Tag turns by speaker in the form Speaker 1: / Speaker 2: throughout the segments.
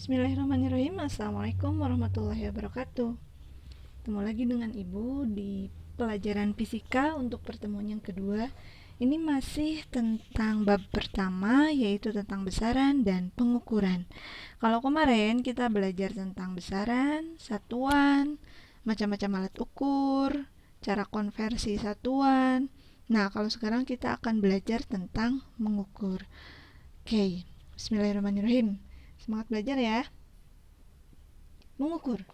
Speaker 1: Bismillahirrahmanirrahim. Assalamualaikum warahmatullahi wabarakatuh. Ketemu lagi dengan Ibu di pelajaran fisika untuk pertemuan yang kedua. Ini masih tentang bab pertama, yaitu tentang besaran dan pengukuran. Kalau kemarin kita belajar tentang besaran, satuan, macam-macam alat ukur, cara konversi satuan. Nah, kalau sekarang kita akan belajar tentang mengukur. Oke, bismillahirrahmanirrahim. Semangat belajar ya. Mengukur.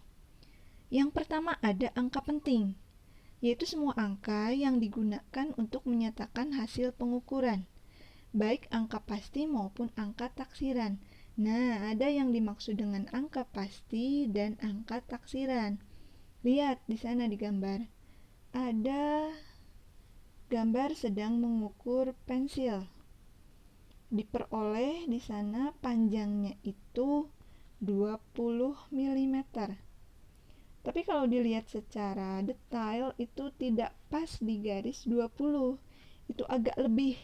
Speaker 1: Yang pertama ada angka penting, yaitu semua angka yang digunakan untuk menyatakan hasil pengukuran, baik angka pasti maupun angka taksiran. Nah, ada yang dimaksud dengan angka pasti dan angka taksiran. Lihat di sana di gambar. Ada gambar sedang mengukur pensil. Diperoleh di sana panjangnya itu 20 mm. Tapi kalau dilihat secara detail itu tidak pas di garis 20. Itu agak lebih.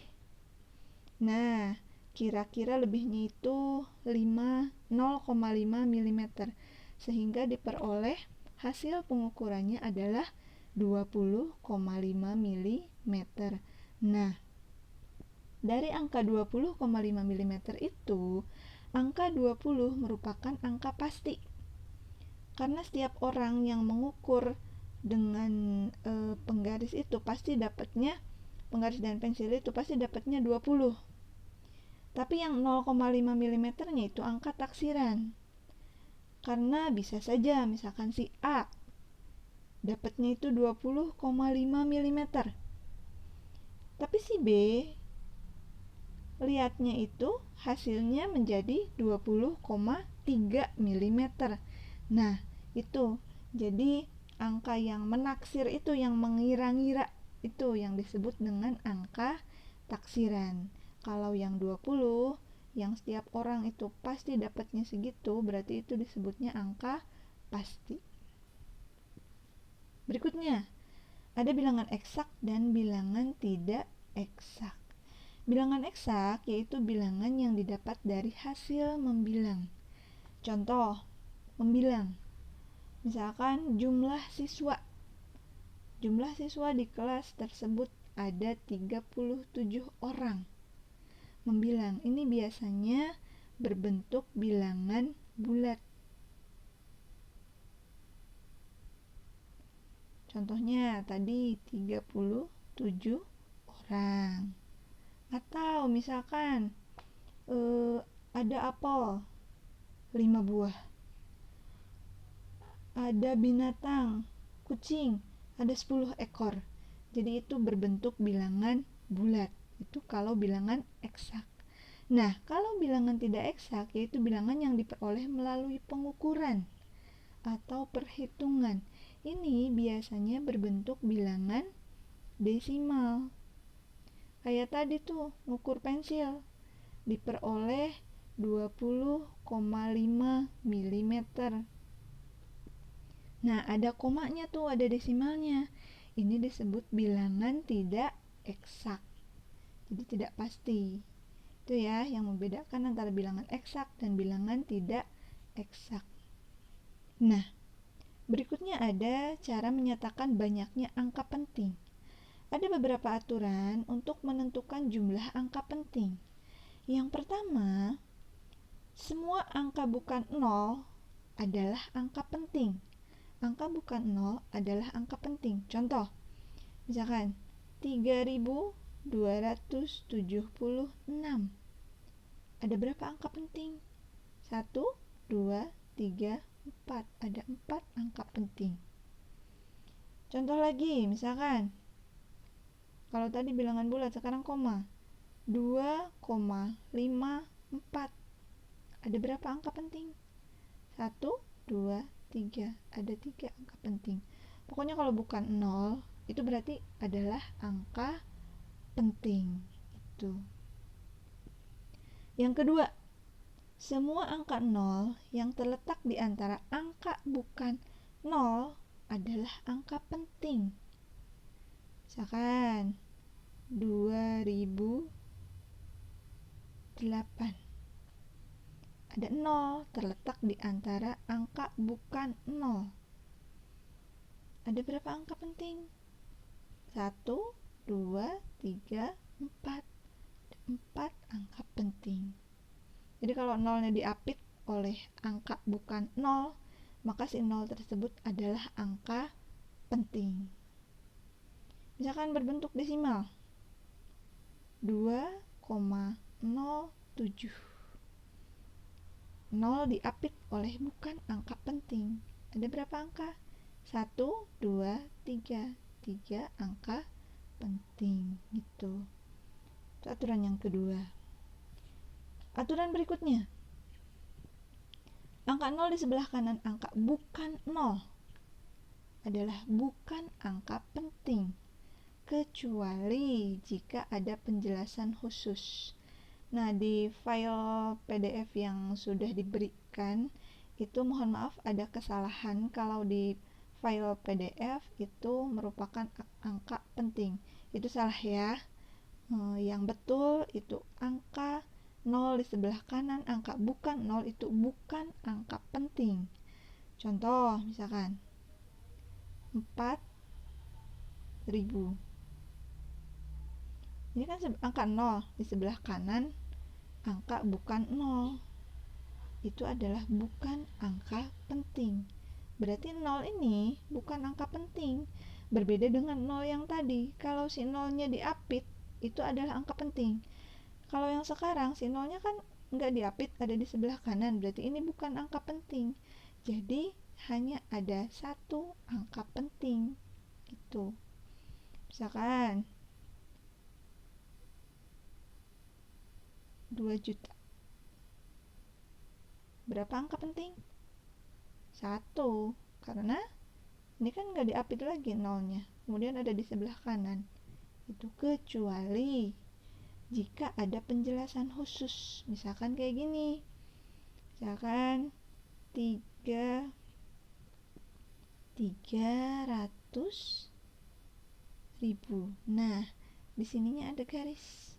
Speaker 1: Nah, kira-kira lebihnya itu 0,5 mm. Sehingga diperoleh hasil pengukurannya adalah 20,5 mm. Nah, dari angka 20,5 mm itu, angka 20 merupakan angka pasti. Karena setiap orang yang mengukur dengan penggaris itu pasti dapatnya, penggaris dan pensil itu pasti dapatnya 20. Tapi yang 0,5 mm nya itu angka taksiran. Karena bisa saja misalkan si A dapatnya itu 20,5 mm. Tapi si B lihatnya itu hasilnya menjadi 20,3 mm. Nah, itu jadi angka yang menaksir itu, yang mengira-ngira itu yang disebut dengan angka taksiran. Kalau yang 20 yang setiap orang itu pasti dapatnya segitu, berarti itu disebutnya angka pasti. Berikutnya, ada bilangan eksak dan bilangan tidak eksak. Bilangan eksak yaitu bilangan yang didapat dari hasil membilang. Contoh, membilang. Misalkan jumlah siswa. Jumlah siswa di kelas tersebut ada 37 orang. Membilang ini biasanya berbentuk bilangan bulat. Contohnya tadi 37 orang. Atau misalkan ada apel 5 buah. Ada binatang, kucing, ada 10 ekor. Jadi itu berbentuk bilangan bulat. Itu kalau bilangan eksak. Nah, kalau bilangan tidak eksak yaitu bilangan yang diperoleh melalui pengukuran atau perhitungan. Ini biasanya berbentuk bilangan desimal. Kayak tadi tuh, ngukur pensil. Diperoleh 20,5 mm. Nah, ada komanya tuh, ada desimalnya. Ini disebut bilangan tidak eksak. Jadi tidak pasti. Itu ya yang membedakan antara bilangan eksak dan bilangan tidak eksak. Nah, berikutnya ada cara menyatakan banyaknya angka penting. Ada beberapa aturan untuk menentukan jumlah angka penting. Yang pertama, semua angka bukan 0 adalah angka penting. Angka bukan 0 adalah angka penting. Contoh, misalkan 3276. Ada berapa angka penting? 1, 2, 3, 4. Ada 4 angka penting. Contoh lagi, misalkan kalau tadi bilangan bulat, sekarang koma. 2,54. Ada berapa angka penting? 1, 2, 3. Ada 3 angka penting. Pokoknya kalau bukan 0, itu berarti adalah angka penting. Itu. Yang kedua, semua angka 0 yang terletak di antara angka bukan 0 adalah angka penting. Misalkan 2008. ada 0 terletak di antara angka bukan 0. Ada berapa angka penting? 1, 2, 3, 4. 4 angka penting. Jadi kalau 0-nya diapit oleh angka bukan 0, maka si 0 tersebut adalah angka penting. Misalkan berbentuk desimal 2,07. 0 diapit oleh bukan angka penting. Ada berapa angka? 1, 2, 3. 3 angka penting gitu. Itu aturan yang kedua. Aturan berikutnya, angka 0 di sebelah kanan angka bukan 0 adalah bukan angka penting, kecuali jika ada penjelasan khusus. Nah, di file PDF yang sudah diberikan itu mohon maaf ada kesalahan. Kalau di file PDF itu merupakan angka penting, itu salah ya. Yang betul itu angka 0 di sebelah kanan angka bukan 0 itu bukan angka penting. Contoh misalkan 4.000. Ini kan angka 0 di sebelah kanan angka bukan 0. Itu adalah bukan angka penting. Berarti 0 ini bukan angka penting. Berbeda dengan 0 yang tadi. Kalau si 0-nya diapit, itu adalah angka penting. Kalau yang sekarang, si 0-nya kan nggak diapit, ada di sebelah kanan. Berarti ini bukan angka penting. Jadi, hanya ada satu angka penting. Gitu. Misalkan 2 juta. Berapa angka penting? 1. Karena ini kan nggak diapit lagi 0-nya. Kemudian ada di sebelah kanan. Itu kecuali jika ada penjelasan khusus. Misalkan kayak gini. Misalkan 300.000. Nah, di sininya ada garis.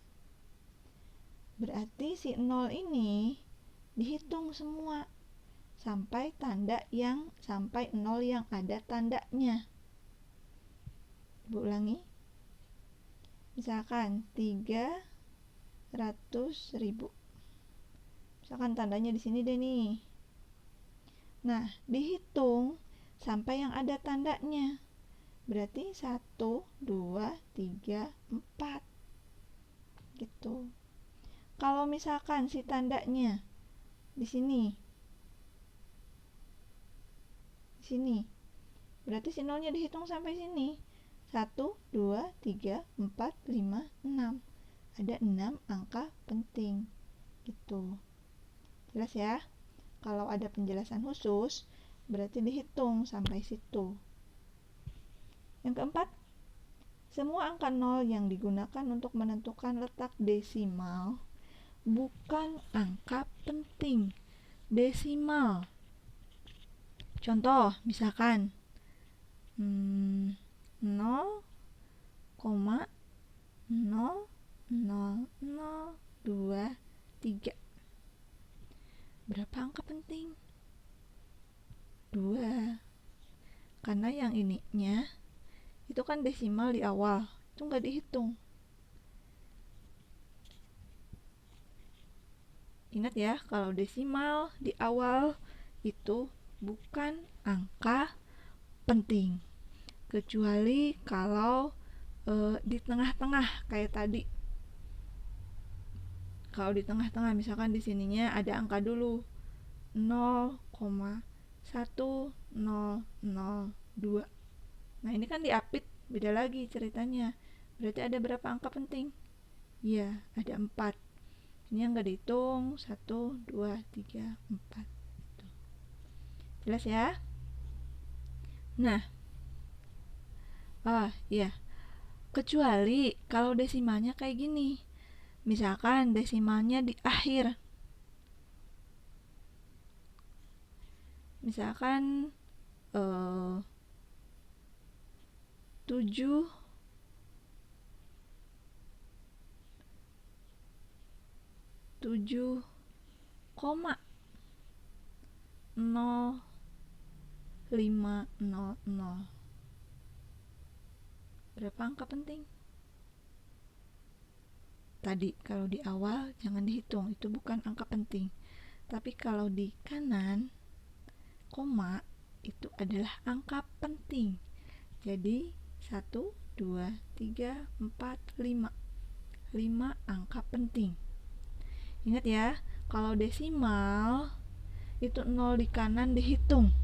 Speaker 1: Berarti si 0 ini dihitung semua sampai sampai 0 yang ada tandanya. Ibu ulangi. Misalkan 300.000. Misalkan tandanya di sini deh nih. Nah, dihitung sampai yang ada tandanya. Berarti 1, 2, 3, 4. Gitu. Kalau misalkan si tandanya di sini. Berarti si 0-nya dihitung sampai sini. 1, 2, 3, 4, 5, 6. Ada 6 angka penting. Gitu. Jelas ya? Kalau ada penjelasan khusus, berarti dihitung sampai situ. Yang keempat, semua angka 0 yang digunakan untuk menentukan letak desimal bukan angka penting. Desimal. Contoh, misalkan 0,00023. Berapa angka penting? 2. Karena yang ininya itu kan desimal di awal, itu nggak dihitung. Ingat ya, kalau desimal di awal itu bukan angka penting, kecuali kalau di tengah-tengah kayak tadi. Kalau di tengah-tengah misalkan di sininya ada angka dulu 0,1002. Nah, ini kan diapit, beda lagi ceritanya. Berarti ada berapa angka penting? Iya, ada 4. Ini yang nggak dihitung 1, 2, 3, 4. Jelas ya? Nah, iya. Kecuali kalau desimalnya kayak gini. Misalkan desimalnya di akhir. Misalkan 7 koma 0,500. Berapa angka penting? Tadi kalau di awal jangan dihitung, itu bukan angka penting. Tapi kalau di kanan koma itu adalah angka penting. Jadi 1, 2, 3, 4, 5 angka penting. Ingat ya, kalau desimal itu 0 di kanan dihitung.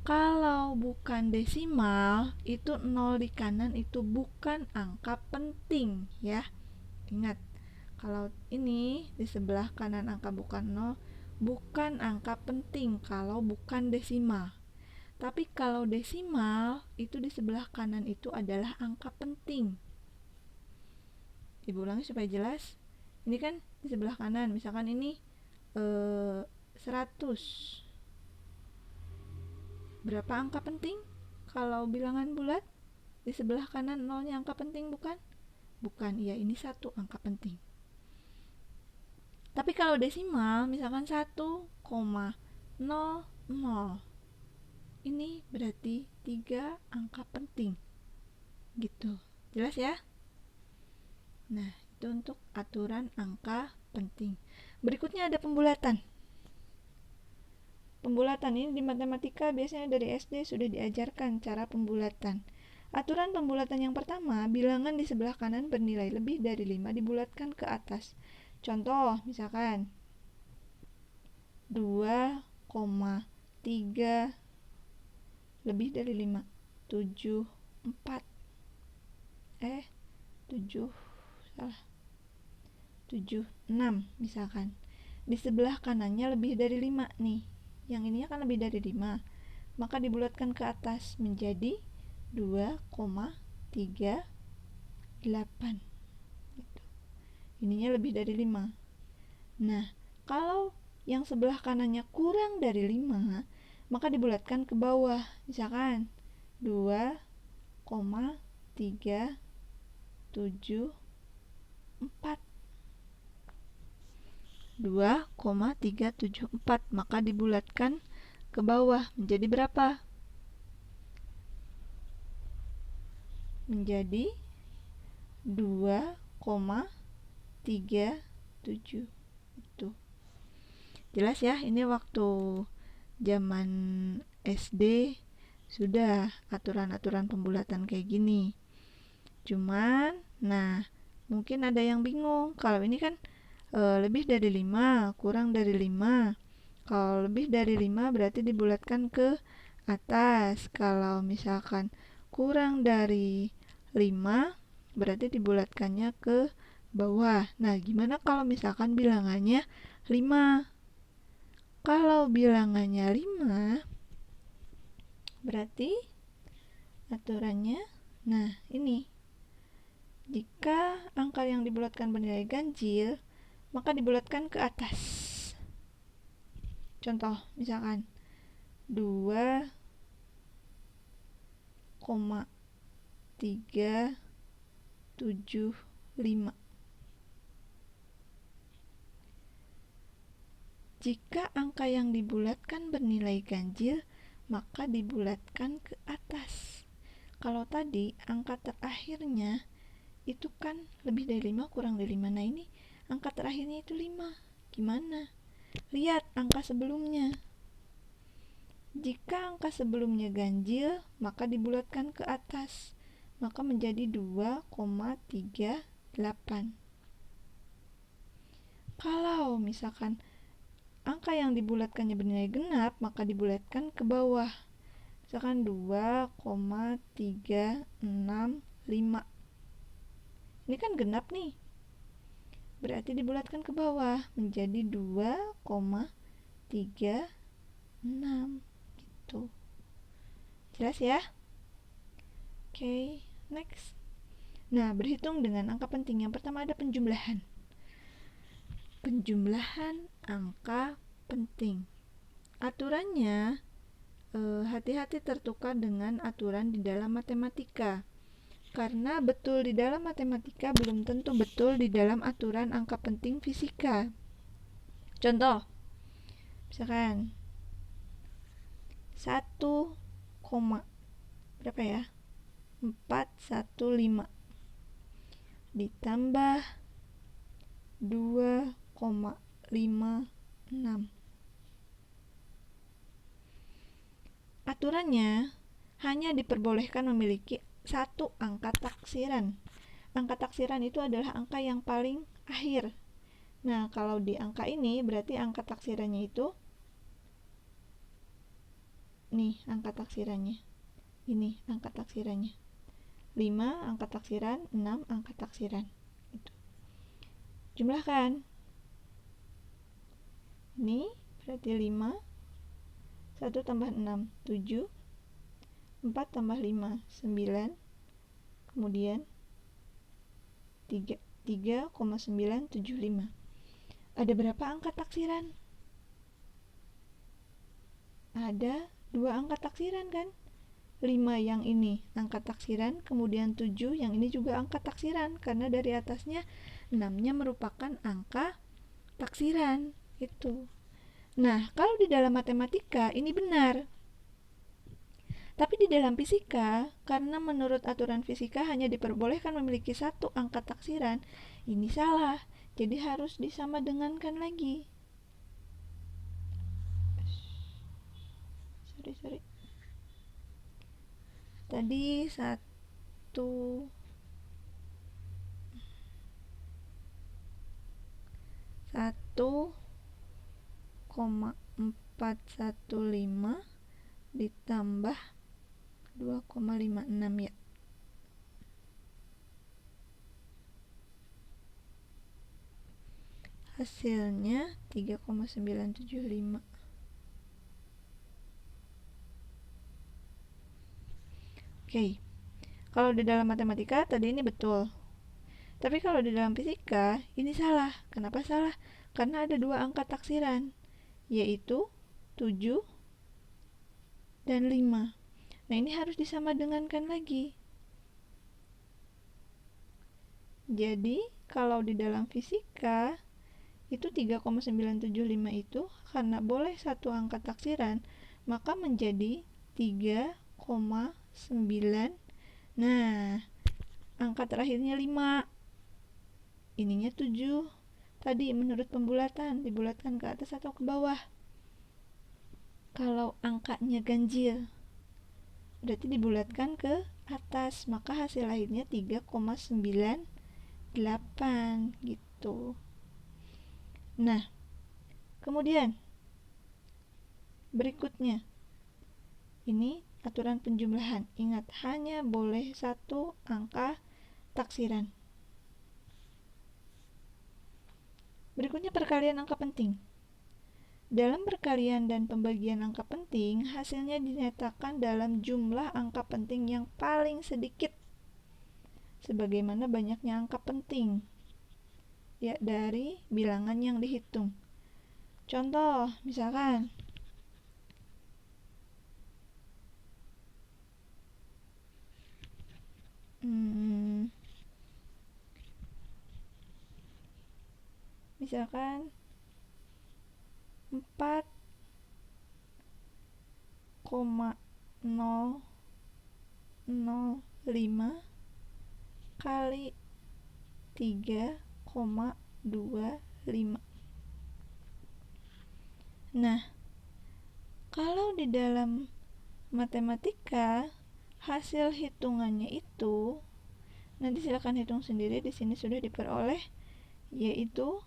Speaker 1: Kalau bukan desimal, itu 0 di kanan itu bukan angka penting ya. Ingat, kalau ini di sebelah kanan angka bukan 0, bukan angka penting kalau bukan desimal. Tapi kalau desimal, itu di sebelah kanan itu adalah angka penting. Ibu ulangi supaya jelas. Ini kan di sebelah kanan, misalkan ini 100. Berapa angka penting? Kalau bilangan bulat di sebelah kanan nolnya angka penting bukan? Bukan, ya ini 1 angka penting. Tapi kalau desimal misalkan 1,00, ini berarti 3 angka penting. Gitu. Jelas ya? Nah, itu untuk aturan angka penting. Berikutnya ada pembulatan. Pembulatan ini di matematika biasanya dari SD sudah diajarkan cara pembulatan. Aturan pembulatan yang pertama, bilangan di sebelah kanan bernilai lebih dari 5 dibulatkan ke atas. Contoh, misalkan 2,3 lebih dari 5, 7, 4. 7, 6 misalkan. Di sebelah kanannya lebih dari 5 nih. Yang ininya kan lebih dari 5. Maka dibulatkan ke atas menjadi 2,38. Gitu. Ininya lebih dari 5. Nah, kalau yang sebelah kanannya kurang dari 5, maka dibulatkan ke bawah. Misalkan 2,374. 2,374, maka dibulatkan ke bawah menjadi berapa? Menjadi 2,37. Itu. Jelas ya, ini waktu zaman SD sudah aturan-aturan pembulatan kayak gini. Cuman, nah, mungkin ada yang bingung. Kalau ini kan lebih dari 5, kurang dari 5. Kalau lebih dari 5 berarti dibulatkan ke atas. Kalau misalkan kurang dari 5 berarti dibulatkannya ke bawah. Nah, gimana kalau misalkan bilangannya 5? Kalau bilangannya 5 berarti aturannya, nah ini, jika angka yang dibulatkan bernilai ganjil, maka dibulatkan ke atas. Contoh, misalkan 2,375. Jika angka yang dibulatkan bernilai ganjil, maka dibulatkan ke atas. Kalau tadi angka terakhirnya itu kan lebih dari 5, kurang dari 5. Nah, ini angka terakhirnya itu 5. Gimana? Lihat angka sebelumnya. Jika angka sebelumnya ganjil, maka dibulatkan ke atas. Maka menjadi 2,38. Kalau misalkan angka yang dibulatkannya bernilai genap, maka dibulatkan ke bawah. Misalkan 2,365. Ini kan genap nih. Berarti dibulatkan ke bawah menjadi 2,36 gitu. Jelas ya? Oke, next. Nah, berhitung dengan angka penting. Yang pertama ada penjumlahan. Penjumlahan angka penting. Aturannya hati-hati tertukar dengan aturan di dalam matematika. Karena betul di dalam matematika belum tentu betul di dalam aturan angka penting fisika. Contoh, Misalkan 1, berapa ya? 415 ditambah 2,56. Aturannya hanya diperbolehkan memiliki satu angka taksiran. Angka taksiran itu adalah angka yang paling akhir. Nah, kalau di angka ini berarti angka taksirannya itu nih, angka taksirannya. Ini angka taksirannya. 5 angka taksiran, 6 angka taksiran. Itu. Jumlahkan. Ini berarti 5, 1 tambah 6, 7, 4 tambah 5, 9, kemudian 3,975. Ada berapa angka taksiran? Ada 2 angka taksiran kan? 5 yang ini angka taksiran, kemudian 7 yang ini juga angka taksiran, karena dari atasnya 6-nya merupakan angka taksiran. Itu. Nah, kalau di dalam matematika ini benar. Tapi di dalam fisika, karena menurut aturan fisika hanya diperbolehkan memiliki satu angka taksiran, ini salah. Jadi harus disamadengankan lagi. Sorry. Tadi 1,415 ditambah 2,56 ya. Hasilnya 3,975. Oke. Kalau di dalam matematika tadi ini betul. Tapi kalau di dalam fisika ini salah. Kenapa salah? Karena ada 2 angka taksiran, yaitu 7 dan 5. Nah, ini harus disamadengankan lagi. Jadi, kalau di dalam fisika itu 3,975 itu karena boleh satu angka taksiran, maka menjadi 3,9. Nah, angka terakhirnya 5. Ininya 7. Tadi menurut pembulatan, dibulatkan ke atas atau ke bawah. Kalau angkanya ganjil, berarti dibulatkan ke atas, maka hasil akhirnya 3,98 gitu. Nah, kemudian berikutnya, ini aturan penjumlahan. Ingat, hanya boleh satu angka taksiran. Berikutnya perkalian angka penting. Dalam perkalian dan pembagian angka penting, hasilnya dinyatakan dalam jumlah angka penting yang paling sedikit, sebagaimana banyaknya angka penting ya dari bilangan yang dihitung. Contoh, misalkan misalkan 4,005 kali 3,25. Nah, kalau di dalam matematika hasil hitungannya itu nanti silakan hitung sendiri, di sini sudah diperoleh, yaitu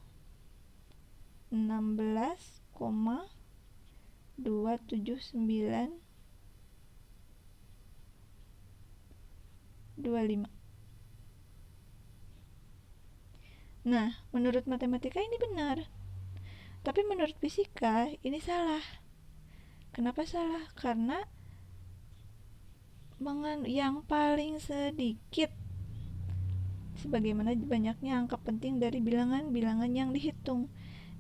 Speaker 1: 16,27925. Nah, menurut matematika ini benar. Tapi menurut fisika ini salah. Kenapa salah? Karena yang paling sedikit, sebagaimana banyaknya angka penting dari bilangan-bilangan yang dihitung.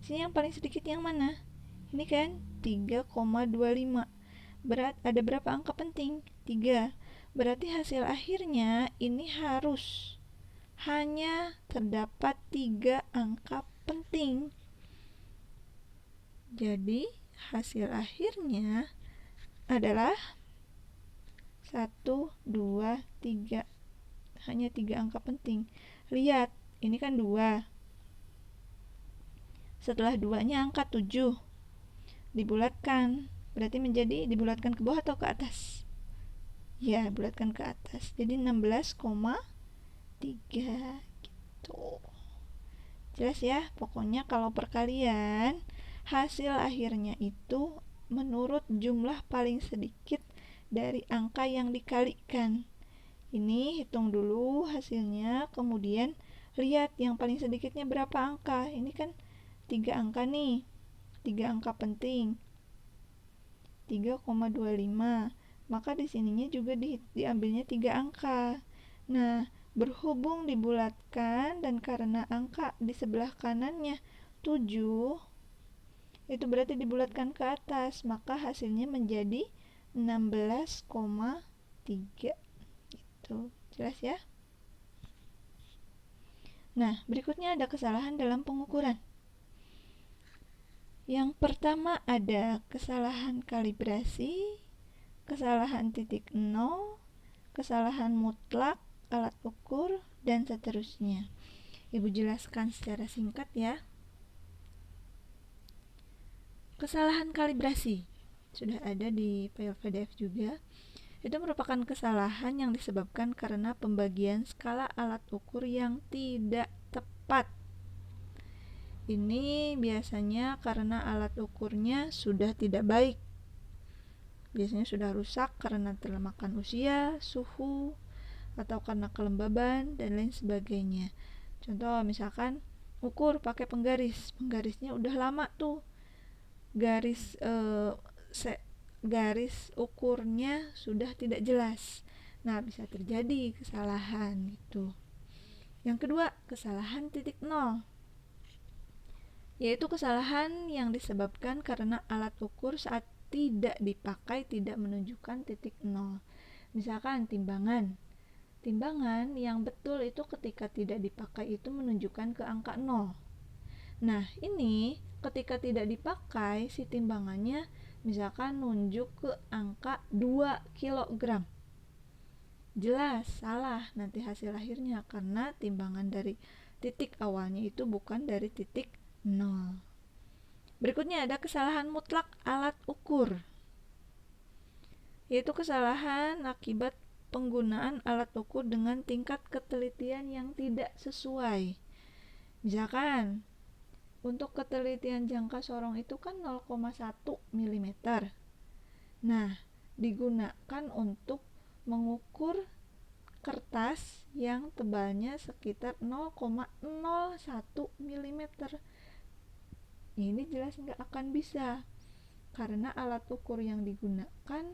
Speaker 1: Sini yang paling sedikit yang mana? Ini kan 3,25. Ada berapa angka penting? 3. Berarti hasil akhirnya ini harus hanya terdapat 3 angka penting. Jadi hasil akhirnya adalah 1, 2, 3. Hanya 3 angka penting. Lihat, ini kan 2. Setelah 2-nya angka 7. Dibulatkan. Berarti menjadi dibulatkan ke bawah atau ke atas? Ya, bulatkan ke atas. Jadi 16,3 gitu. Jelas ya? Pokoknya kalau perkalian, hasil akhirnya itu menurut jumlah paling sedikit dari angka yang dikalikan. Ini hitung dulu hasilnya, kemudian lihat yang paling sedikitnya berapa angka. Ini kan 3 angka nih, 3 angka penting, 3,25. Maka di sininya juga diambilnya 3 angka. Nah, berhubung dibulatkan dan karena angka di sebelah kanannya 7, itu berarti dibulatkan ke atas, maka hasilnya menjadi 16,3. Gitu. Jelas ya? Nah, berikutnya ada kesalahan dalam pengukuran. Yang pertama ada kesalahan kalibrasi, kesalahan titik nol, kesalahan mutlak alat ukur, dan seterusnya. Ibu jelaskan secara singkat ya. Kesalahan kalibrasi sudah ada di file PDF juga. Itu merupakan kesalahan yang disebabkan karena pembagian skala alat ukur yang tidak tepat. Ini biasanya karena alat ukurnya sudah tidak baik. Biasanya sudah rusak karena termakan usia, suhu, atau karena kelembaban dan lain sebagainya. Contoh misalkan ukur pakai penggaris, penggarisnya udah lama tuh, garis ukurnya sudah tidak jelas. Nah, bisa terjadi kesalahan gitu. Yang kedua, kesalahan titik nol, yaitu kesalahan yang disebabkan karena alat ukur saat tidak dipakai tidak menunjukkan titik nol. Misalkan timbangan yang betul itu ketika tidak dipakai itu menunjukkan ke angka 0. Nah, ini ketika tidak dipakai si timbangannya misalkan nunjuk ke angka 2 kg. Jelas salah nanti hasil akhirnya karena timbangan dari titik awalnya itu bukan dari titik 0. Berikutnya ada kesalahan mutlak alat ukur, yaitu kesalahan akibat penggunaan alat ukur dengan tingkat ketelitian yang tidak sesuai. Misalkan untuk ketelitian jangka sorong itu kan 0,1 mm. Nah, digunakan untuk mengukur kertas yang tebalnya sekitar 0,01 mm. Ini jelas nggak akan bisa karena alat ukur yang digunakan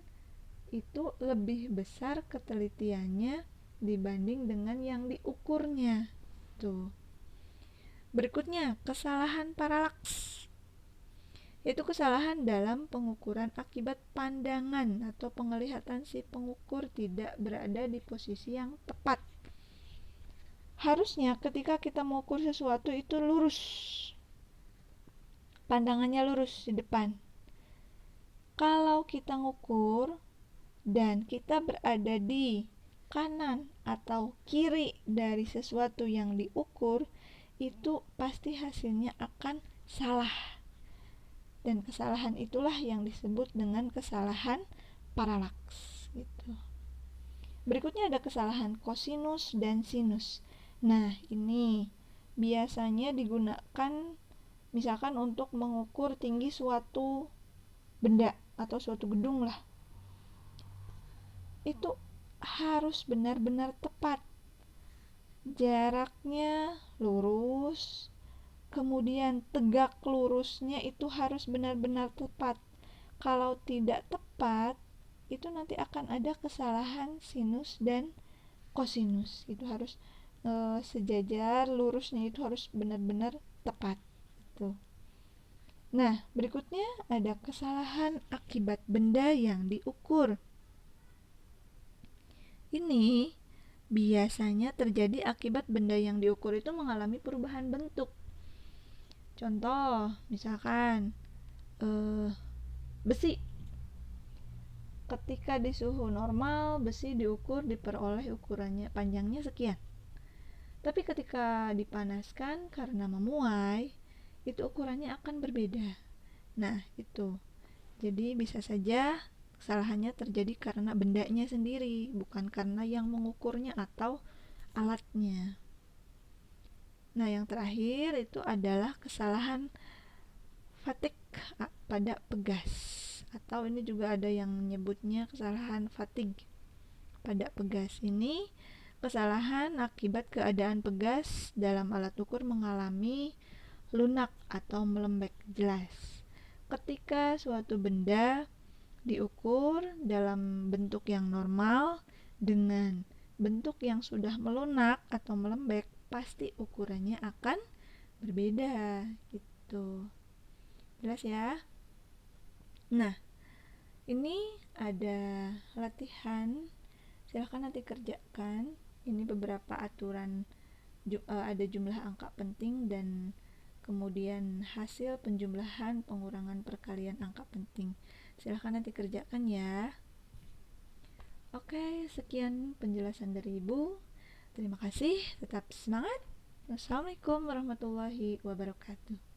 Speaker 1: itu lebih besar ketelitiannya dibanding dengan yang diukurnya. Tuh. Berikutnya, kesalahan paralaks, yaitu kesalahan dalam pengukuran akibat pandangan atau penglihatan si pengukur tidak berada di posisi yang tepat. Harusnya ketika kita mengukur sesuatu itu lurus, pandangannya lurus di depan. Kalau kita ngukur dan kita berada di kanan atau kiri dari sesuatu yang diukur, itu pasti hasilnya akan salah. Dan kesalahan itulah yang disebut dengan kesalahan paralaks gitu. Berikutnya ada kesalahan kosinus dan sinus. Nah, ini biasanya digunakan misalkan untuk mengukur tinggi suatu benda atau suatu gedung lah. Itu harus benar-benar tepat. Jaraknya lurus, kemudian tegak lurusnya itu harus benar-benar tepat. Kalau tidak tepat, itu nanti akan ada kesalahan sinus dan kosinus. Itu harus sejajar, lurusnya itu harus benar-benar tepat. Gitu. Nah, berikutnya ada kesalahan akibat benda yang diukur. Ini biasanya terjadi akibat benda yang diukur itu mengalami perubahan bentuk. Contoh, misalkan Besi, ketika di suhu normal besi diukur diperoleh ukurannya panjangnya sekian, tapi ketika dipanaskan karena memuai itu ukurannya akan berbeda. Nah itu, jadi bisa saja kesalahannya terjadi karena bendanya sendiri, bukan karena yang mengukurnya atau alatnya. Nah yang terakhir itu adalah kesalahan fatigue pada pegas, atau ini juga ada yang menyebutnya kesalahan fatigue pada pegas. Ini kesalahan akibat keadaan pegas dalam alat ukur mengalami lunak atau melembek jelas. Ketika suatu benda diukur dalam bentuk yang normal dengan bentuk yang sudah melunak atau melembek, pasti ukurannya akan berbeda gitu. Jelas ya? Nah, ini ada latihan, silahkan nanti kerjakan. Ini beberapa aturan, ada jumlah angka penting dan kemudian hasil penjumlahan pengurangan perkalian angka penting. Silahkan nanti kerjakan ya. Oke, sekian penjelasan dari Ibu. Terima kasih, tetap semangat. Wassalamualaikum warahmatullahi wabarakatuh.